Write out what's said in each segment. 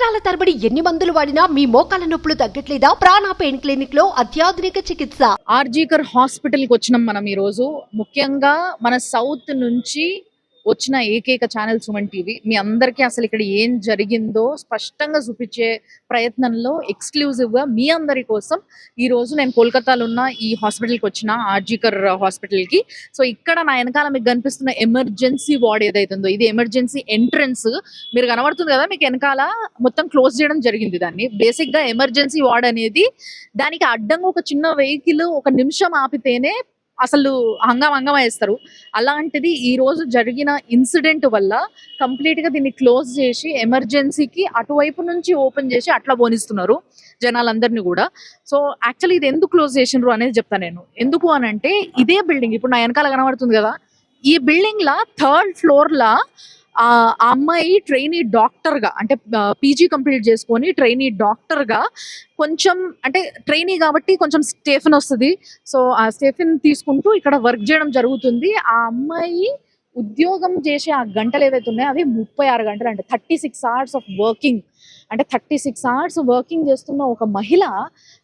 సంవత్సరాల తరబడి ఎన్ని మందులు వాడినా మీ మోకాల నొప్పులు తగ్గట్లేదా? ప్రాణ పెయిన్ క్లినిక్ లో అత్యాధునిక చికిత్స. ఆర్జీకర్ హాస్పిటల్ కి వచ్చినాం మనం ఈ రోజు. ముఖ్యంగా మన సౌత్ నుంచి వచ్చిన ఏకైక ఛానల్ సుమన్ టీవీ. మీ అందరికీ అసలు ఇక్కడ ఏం జరిగిందో స్పష్టంగా చూపించే ప్రయత్నంలో ఎక్స్క్లూజివ్ గా మీ అందరి కోసం ఈ రోజు నేను కోల్కతాలో ఉన్న ఈ హాస్పిటల్కి వచ్చిన, ఆర్జీకర్ హాస్పిటల్ కి. సో ఇక్కడ నా వెనకాల మీకు కనిపిస్తున్న ఎమర్జెన్సీ వార్డ్ ఏదైతుందో ఇది ఎమర్జెన్సీ ఎంట్రన్స్. మీరు కనబడుతుంది కదా మీకు వెనకాల, మొత్తం క్లోజ్ చేయడం జరిగింది దాన్ని. బేసిక్ గా ఎమర్జెన్సీ వార్డ్ అనేది దానికి అడ్డంగా ఒక చిన్న వెహికల్ ఒక నిమిషం ఆపితేనే అసలు హంగామా వేస్తారు. అలాంటిది ఈ రోజు జరిగిన ఇన్సిడెంట్ వల్ల కంప్లీట్ గా దీన్ని క్లోజ్ చేసి ఎమర్జెన్సీకి అటువైపు నుంచి ఓపెన్ చేసి అట్లా పోనిస్తున్నారు జనాలందరినీ కూడా. సో యాక్చువల్లీ ఇది ఎందుకు క్లోజ్ చేసినారు అనేది చెప్తాను నేను. ఎందుకు అని అంటే ఇదే బిల్డింగ్ ఇప్పుడు నా వెనకాల కనబడుతుంది కదా, ఈ బిల్డింగ్ లా 3rd ఫ్లోర్ లా ఆ అమ్మాయి ట్రైనీ డాక్టర్ గా, అంటే పీజీ కంప్లీట్ చేసుకొని ట్రైనీ డాక్టర్ గా, కొంచెం అంటే ట్రైనీ కాబట్టి కొంచెం స్టేఫెన్ వస్తుంది. సో ఆ స్టేఫెన్ తీసుకుంటూ ఇక్కడ వర్క్ చేయడం జరుగుతుంది. ఆ అమ్మాయి ఉద్యోగం చేసే ఆ గంటలు ఏవైతే ఉన్నాయో అవి 36 గంటలు, అంటే 36 hours ఆఫ్ వర్కింగ్. అంటే 36 hours వర్కింగ్ చేస్తున్న ఒక మహిళ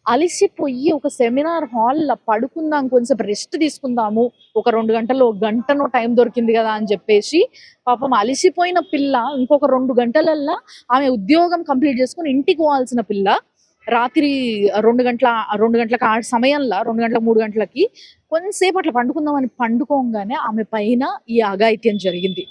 అలిసిపోయి ఒక సెమినార్ హాల్లో పడుకుందాం, కొంచెం రెస్ట్ తీసుకుందాము, ఒక 2 గంటలు, 1 గంటనో టైం దొరికింది కదా అని చెప్పేసి పాపం అలిసిపోయిన పిల్ల ఇంకొక 2 గంటలల్లా ఆమె ఉద్యోగం కంప్లీట్ చేసుకుని ఇంటికి పోవాల్సిన పిల్ల రాత్రి 2 గంటలకు ఆ సమయంలో 2 గంటలకు 3 గంటలకి కొంతసేపు అట్లా పండుకుందామని పండుకోగానే ఆమె పైన ఈ అఘాయిత్యం జరిగింది.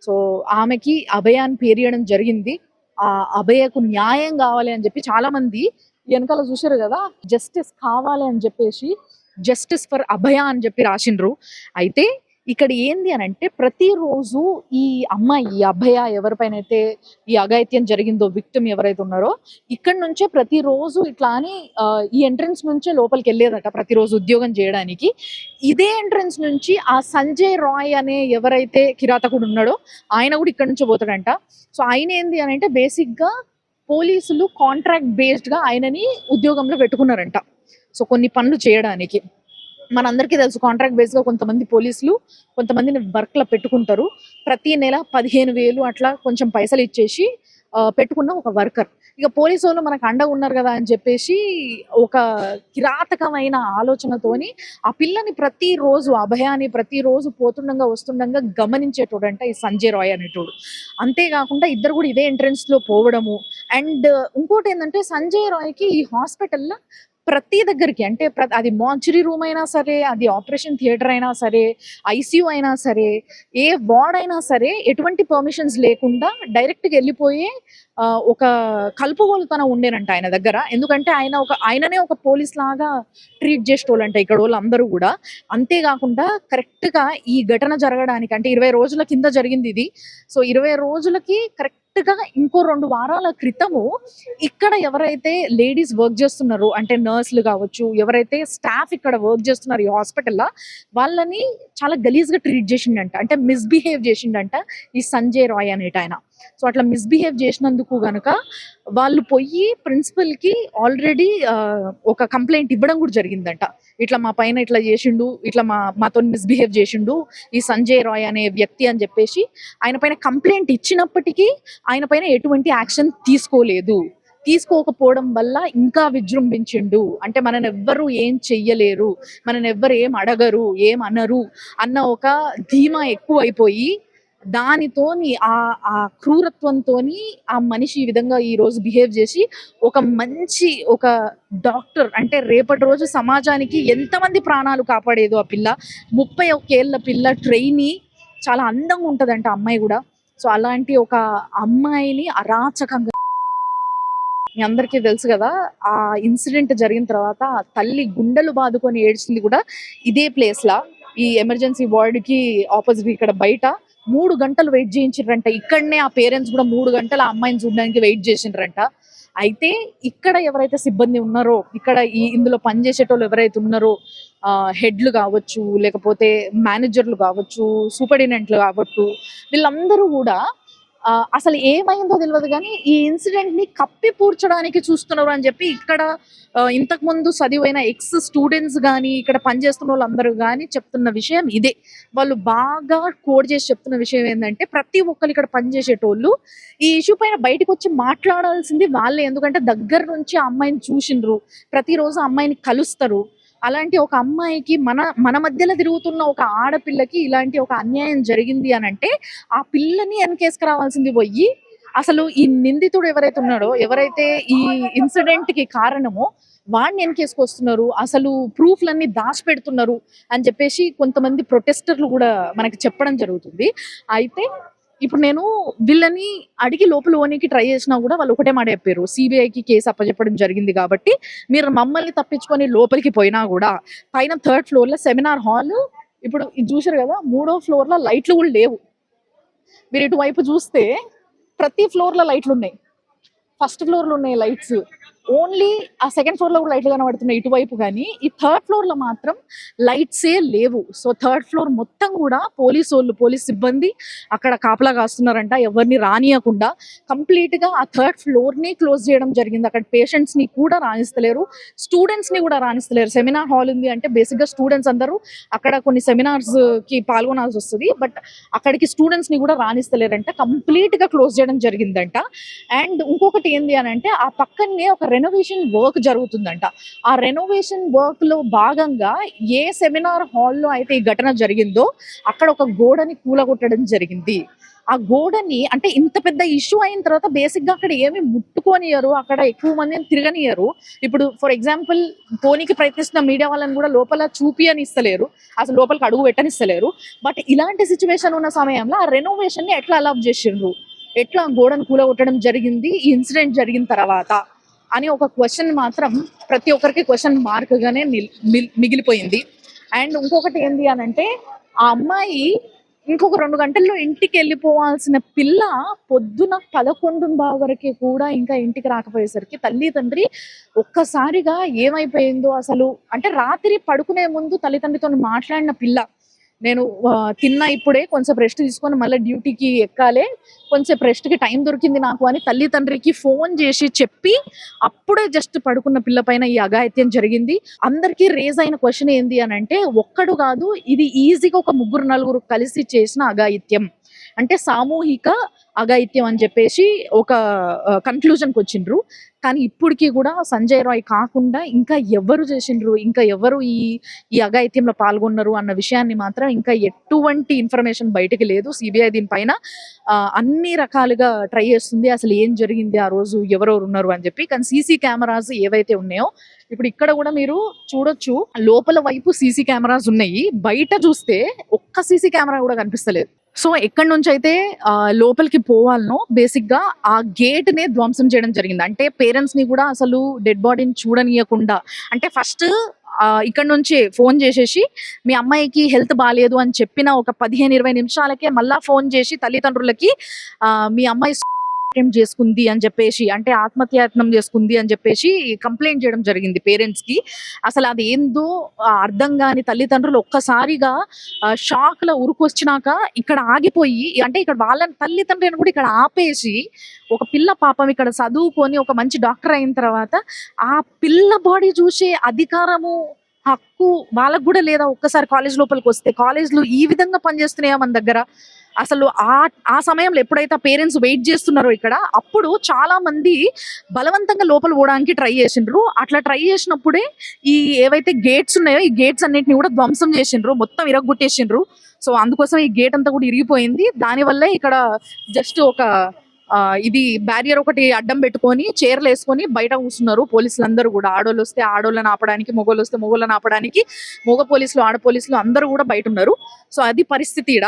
సో ఆమెకి అభయాన్ని పేరియడం జరిగింది. ఆ అభయకు న్యాయం కావాలి అని చెప్పి చాలా మంది వెనకాల చూసారు కదా, జస్టిస్ కావాలి అని చెప్పేసి జస్టిస్ ఫర్ అభయ అని చెప్పి రాసిండ్రు. అయితే ఇక్కడ ఏంది అని అంటే ప్రతిరోజు ఈ అమ్మాయి, ఈ అభయ ఎవరిపైన అయితే ఈ అఘాయిత్యం జరిగిందో, విక్టిమ్ ఎవరైతే ఉన్నారో, ఇక్కడ నుంచే ప్రతిరోజు ఇట్లా అని ఈ ఎంట్రన్స్ నుంచే లోపలికి వెళ్ళేదట ప్రతిరోజు ఉద్యోగం చేయడానికి. ఇదే ఎంట్రన్స్ నుంచి ఆ సంజయ్ రాయ్ అనే ఎవరైతే కిరాతకుడు ఉన్నాడో ఆయన కూడా ఇక్కడ నుంచి పోతాడంట. సో ఆయన ఏంది అని అంటే బేసిక్ గా పోలీసులు కాంట్రాక్ట్ బేస్డ్ గా ఆయనని ఉద్యోగంలో పెట్టుకున్నారంట. సో కొన్ని పనులు చేయడానికి మనందరికీ తెలుసు, కాంట్రాక్ట్ బేస్ గా కొంతమంది పోలీసులు కొంతమందిని వర్క్ లో పెట్టుకుంటారు. ప్రతి నెల 15,000 అట్లా కొంచెం పైసలు ఇచ్చేసి పెట్టుకున్న ఒక వర్కర్. ఇక పోలీసు వాళ్ళు మనకు అండగా ఉన్నారు కదా అని చెప్పేసి ఒక కిరాతకమైన ఆలోచనతోని ఆ పిల్లని ప్రతిరోజు, అభయాన్ని ప్రతిరోజు పోతుండగా వస్తుండగా గమనించేటోడంట ఈ సంజయ్ రాయ్ అనేటోడు. అంతేకాకుండా ఇద్దరు కూడా ఇదే ఎంట్రన్స్ లో పోవడము. అండ్ ఇంకోటి ఏంటంటే సంజయ్ రాయ్కి ఈ హాస్పిటల్లో ప్రతి దగ్గరికి, అంటే అది మార్చురీ రూమ్ అయినా సరే, అది ఆపరేషన్ థియేటర్ అయినా సరే, ఐసీయూ అయినా సరే, ఏ వార్డ్ అయినా సరే, ఎటువంటి పర్మిషన్స్ లేకుండా డైరెక్ట్గా వెళ్ళిపోయే ఒక కలుపుగోలుతనం ఉండేనంట ఆయన దగ్గర. ఎందుకంటే ఆయననే ఒక పోలీస్ లాగా ట్రీట్ చేసేటోళ్ళంట ఇక్కడ వాళ్ళందరూ కూడా. అంతేకాకుండా కరెక్ట్గా ఈ ఘటన జరగడానికి అంటే 20 రోజుల కింద జరిగింది ఇది. సో 20 రోజులకి కరెక్ట్ గా ఇంకో 2 వారాల క్రితము ఇక్కడ ఎవరైతే లేడీస్ వర్క్ చేస్తున్నారో, అంటే నర్సులు కావచ్చు, ఎవరైతే స్టాఫ్ ఇక్కడ వర్క్ చేస్తున్నారు ఈ హాస్పిటల్లో, వాళ్ళని చాలా గలీజ్ గా ట్రీట్ చేసిండంట, అంటే మిస్బిహేవ్ చేసిండంట ఈ సంజయ్ రాయ్ అనేట ఆయన. సో అట్లా మిస్బిహేవ్ చేసినందుకు గనుక వాళ్ళు పోయి ప్రిన్సిపల్ కి ఆల్రెడీ ఒక కంప్లైంట్ ఇవ్వడం కూడా జరిగిందంట. ఇట్లా మా పైన ఇట్లా చేసిండు, ఇట్లా మాతో మిస్బిహేవ్ చేసిండు ఈ సంజయ్ రాయ్ అనే వ్యక్తి అని చెప్పేసి ఆయన పైన కంప్లైంట్ ఇచ్చినప్పటికీ ఆయన పైన ఎటువంటి యాక్షన్ తీసుకోకపోవడం వల్ల ఇంకా విజృంభించిండు. అంటే మనని ఎవ్వరు ఏం చెయ్యలేరు, మనని ఎవ్వరు ఏం అడగరు, ఏం అనరు అన్న ఒక ధీమా ఎక్కువ అయిపోయి దానితోని ఆ క్రూరత్వంతోని ఆ మనిషి ఈ విధంగా ఈ రోజు బిహేవ్ చేసి ఒక డాక్టర్, అంటే రేపటి రోజు సమాజానికి ఎంతమంది ప్రాణాలు కాపాడేదో ఆ పిల్ల, 31 ఏళ్ల పిల్ల, ట్రైనీ, చాలా అందంగా ఉంటదంట అమ్మాయి కూడా. సో అలాంటి ఒక అమ్మాయిని అరాచకంగా, మీ అందరికీ తెలుసు కదా, ఆ ఇన్సిడెంట్ జరిగిన తర్వాత ఆ తల్లి గుండెలు బాదుకొని ఏడ్చింది కూడా ఇదే ప్లేస్ లా, ఈ ఎమర్జెన్సీ వార్డ్ కి ఆపోజిట్ ఇక్కడ బయట 3 గంటలు వెయిట్ చేయించారంట. ఇక్కడనే ఆ పేరెంట్స్ కూడా 3 గంటలు ఆ అమ్మాయిని చూడడానికి వెయిట్ చేసిండ్రంట. అయితే ఇక్కడ ఎవరైతే సిబ్బంది ఉన్నారో, ఇక్కడ ఇందులో పనిచేసేటోళ్ళు ఎవరైతే ఉన్నారో, హెడ్లు కావచ్చు, లేకపోతే మేనేజర్లు కావచ్చు, సూపరింటెండెంట్లు కావచ్చు, వీళ్ళందరూ కూడా అసలు ఏమైందో తెలవదు గానీ, ఈ ఇన్సిడెంట్‌ని కప్పిపూడ్చడానికి చూస్తున్నారు అని చెప్పి ఇక్కడ ఇంతకుముందు చదివైన ఎక్స్ స్టూడెంట్స్ గానీ, ఇక్కడ పనిచేస్తున్నోళ్ళందరూ గానీ చెప్తున్న విషయం ఇదే. వాళ్ళు బాగా కోడ్ చేసి చెప్తున్న విషయం ఏందంటే, ప్రతి ఒక్కళ్ళు ఇక్కడ పనిచేసేటోళ్ళు ఈ ఇష్యూ పైన బయటకొచ్చి మాట్లాడాల్సింది వాళ్ళే. ఎందుకంటే దగ్గర నుంచి ఆ అమ్మాయిని చూసిండ్రు. ప్రతిరోజు ఆ అమ్మాయిని కలుస్తరు. అలాంటి ఒక అమ్మాయికి మన మధ్యలో తిరుగుతున్న ఒక ఆడపిల్లకి ఇలాంటి ఒక అన్యాయం జరిగింది అనంటే, ఆ పిల్లని వెనకేసుకురావాల్సింది పోయి, అసలు ఈ నిందితుడు ఎవరైతే ఉన్నాడో, ఎవరైతే ఈ ఇన్సిడెంట్‌కి కారణమో వాడిని వెనకేసుకొస్తున్నారు. అసలు ప్రూఫ్‌లన్నీ దాచిపెడుతున్నారు అని చెప్పేసి కొంతమంది ప్రొటెస్టర్లు కూడా మనకి చెప్పడం జరుగుతుంది. అయితే ఇప్పుడు నేను వీళ్ళని అడిగి లోపల పోనీకి ట్రై చేసినా కూడా వాళ్ళు ఒకటే మాట చెప్పారు. సీబీఐకి కేసు అప్పజెప్పడం జరిగింది కాబట్టి మీరు మమ్మల్ని తప్పించుకొని లోపలికి పోయినా కూడా పైన 3rd ఫ్లోర్‌లో సెమినార్ హాల్, ఇప్పుడు ఇది చూసారు కదా, 3వ ఫ్లోర్‌లో లైట్లు కూడా లేవు. మీరు ఇటువైపు చూస్తే ప్రతి ఫ్లోర్‌లో లైట్లు ఉన్నాయి. ఫస్ట్ ఫ్లోర్‌లో ఉన్నాయి లైట్స్. ఓన్లీ ఆ 2nd ఫ్లోర్‌లో కూడా లైట్లు కనబడుతున్నాయి ఇటువైపు గానీ, ఈ 3rd ఫ్లోర్‌లో మాత్రం లైట్సే లేవు. సో 3rd ఫ్లోర్ మొత్తం కూడా పోలీస్ సిబ్బంది అక్కడ కాపలా కాస్తున్నారంట. ఎవరిని రానియకుండా కంప్లీట్‌గా ఆ 3rd ఫ్లోర్‌ని క్లోజ్ చేయడం జరిగింది. అక్కడ పేషెంట్స్‌ని కూడా రానిస్తలేరు. స్టూడెంట్స్‌ని కూడా రానిస్తలేరు. సెమినార్ హాల్ ఉంది అంటే బేసిక్‌గా స్టూడెంట్స్ అందరూ అక్కడ కొన్ని సెమినార్స్‌కి పాల్గొనాల్సి వస్తది. బట్ అక్కడికి స్టూడెంట్స్‌ని కూడా రానిస్తలేరంట. కంప్లీట్‌గా క్లోజ్ చేయడం జరిగిందంట. అండ్ ఇంకొకటి ఏంది అనంటే, ఆ పక్కనే ఒక రెనోవేషన్ వర్క్ జరుగుతుందంట. ఆ రెనోవేషన్ వర్క్‌లో భాగంగా ఏ సెమినార్ హాల్‌లో అయితే ఈ ఘటన జరిగిందో అక్కడ ఒక గోడని కూలగొట్టడం జరిగింది. ఆ గోడని అంటే ఇంత పెద్ద ఇష్యూ అయిన తర్వాత బేసిక్‌గా అక్కడ ఏమి ముట్టుకోనియ్యరు. అక్కడ ఎక్కువ మందిని తిరగనియ్యరు. ఇప్పుడు ఫర్ ఎగ్జాంపుల్ పోనీకి ప్రయత్నిస్తున్న మీడియా వాళ్ళని కూడా లోపల చూపియనిస్తలేరు. అసలు లోపలికి అడుగు పెట్టనిస్తలేరు. బట్ ఇలాంటి సిట్యుయేషన్ ఉన్న సమయంలో ఆ రెనోవేషన్‌ని ఎట్లా అలౌ చేసిండ్రు? ఎట్లా గోడను కూలగొట్టడం జరిగింది ఈ ఇన్సిడెంట్ జరిగిన తర్వాత అని ఒక క్వశ్చన్ మాత్రం ప్రతి ఒక్కరికి క్వశ్చన్ మార్క్‌గానే మిగిలిపోయింది. అండ్ ఇంకొకటి ఏంది అనంటే, ఆ అమ్మాయి ఇంకొక 2 గంటల్లో ఇంటికెళ్ళిపోవాల్సిన పిల్ల పొద్దున 11:15 వరకే కూడా ఇంకా ఇంటికి రాకపోయేసరికి తల్లి, తండ్రి ఒక్కసారిగా ఏమైపోయిందో అసలు, అంటే రాత్రి పడుకునే ముందు తల్లిదండ్రితోని మాట్లాడిన పిల్ల, నేను తిన్నా ఇప్పుడే, కొంచెంసేపు రెస్ట్ తీసుకొని మళ్ళీ డ్యూటీకి ఎక్కాలే, కొంచెంసేపు రెస్ట్‌కి టైం దొరికింది నాకు అని తల్లి, తండ్రికి ఫోన్ చేసి చెప్పి అప్పుడే జస్ట్ పడుకున్న పిల్ల పైన ఈ అఘాయిత్యం జరిగింది. అందరికీ రేజ్ అయిన క్వశ్చన్ ఏంది అనంటే, ఒక్కడు కాదు, ఇది ఈజీగా ఒక 3, 4 కలిసి చేసిన అఘాయిత్యం. అంటే సామూహిక అఘాయిత్యం అని చెప్పేసి ఒక కన్క్లూజన్‌కి వచ్చిండ్రు. కానీ ఇప్పటికి కూడా సంజయ్ రాయ్ కాకుండా ఇంకా ఎవరు చేసిండ్రు, ఇంకా ఎవరు ఈ అఘాయిత్యంలో పాల్గొన్నారు అన్న విషయాన్ని మాత్రం ఇంకా ఎటువంటి ఇన్ఫర్మేషన్ బయటికి లేదు. సిబిఐ దీనిపైన అన్ని రకాలుగా ట్రై చేస్తుంది. అసలు ఏం జరిగింది ఆ రోజు, ఎవరెవరు ఉన్నారు అని చెప్పి. కానీ సీసీ కెమెరాస్ ఏవైతే ఉన్నాయో, ఇప్పుడు ఇక్కడ కూడా మీరు చూడొచ్చు, లోపల వైపు సీసీ కెమెరాస్ ఉన్నాయి. బయట చూస్తే ఒక్క సీసీ కెమెరా కూడా కనిపిస్తలేదు. సో ఎక్కడి నుంచి అయితే లోపలికి పోవాలనో బేసిక్ గా ఆ గేట్ నే ధ్వంసం చేయడం జరిగింది. అంటే పేరెంట్స్ ని కూడా అసలు డెడ్ బాడీని చూడనీయకుండా, అంటే ఫస్ట్ ఇక్కడ నుంచే ఫోన్ చేసేసి మీ అమ్మాయికి హెల్త్ బాగాలేదు అని చెప్పిన ఒక 15-20 నిమిషాలకే మళ్ళా ఫోన్ చేసి తల్లిదండ్రులకి మీ అమ్మాయి అటెంప్ట్ చేసుకుంది అని చెప్పేసి, అంటే ఆత్మహత్యాయత్నం చేసుకుంది అని చెప్పేసి కంప్లైంట్ చేయడం జరిగింది పేరెంట్స్ కి. అసలు అది ఏందో అర్థం కాని తల్లిదండ్రులు ఒక్కసారిగా షాక్ లో ఉరుకొచ్చినాక ఇక్కడ ఆగిపోయి, అంటే ఇక్కడ వాళ్ళ తల్లిదండ్రులను కూడా ఇక్కడ ఆపేసి, ఒక పిల్ల పాపం ఇక్కడ చదువుకొని ఒక మంచి డాక్టర్ అయిన తర్వాత ఆ పిల్ల బాడీ చూసే అధికారము, హక్కు వాళ్ళకు కూడా లేదా? ఒక్కసారి కాలేజ్ లోపలికి వస్తే కాలేజ్లు ఈ విధంగా పనిచేస్తున్నాయా మన దగ్గర? అసలు ఆ సమయంలో ఎప్పుడైతే పేరెంట్స్ వెయిట్ చేస్తున్నారో ఇక్కడ, అప్పుడు చాలా మంది బలవంతంగా లోపల పోవడానికి ట్రై చేసిండ్రు. అట్లా ట్రై చేసినప్పుడే ఈ ఏవైతే గేట్స్ ఉన్నాయో ఈ గేట్స్ అన్నిటిని కూడా ధ్వంసం చేసిండ్రు, మొత్తం ఇరగొట్టేసిండ్రు. సో అందుకోసం ఈ గేట్ అంతా కూడా ఇరిగిపోయింది. దానివల్లే ఇక్కడ జస్ట్ ఒక ఇది బ్యారియర్ ఒకటి అడ్డం పెట్టుకొని చైర్లు వేసుకొని బయట కూర్చున్నారు పోలీసులందరూ కూడా. ఆడోళ్ళు వస్తే ఆడోళ్ళని ఆపడానికి, మొగోళ్ళు వస్తే మొగోళ్ళని ఆపడానికి, మగ పోలీసులు, ఆడ పోలీసులు అందరూ కూడా బయట ఉన్నారు. సో అది పరిస్థితి ఈడ.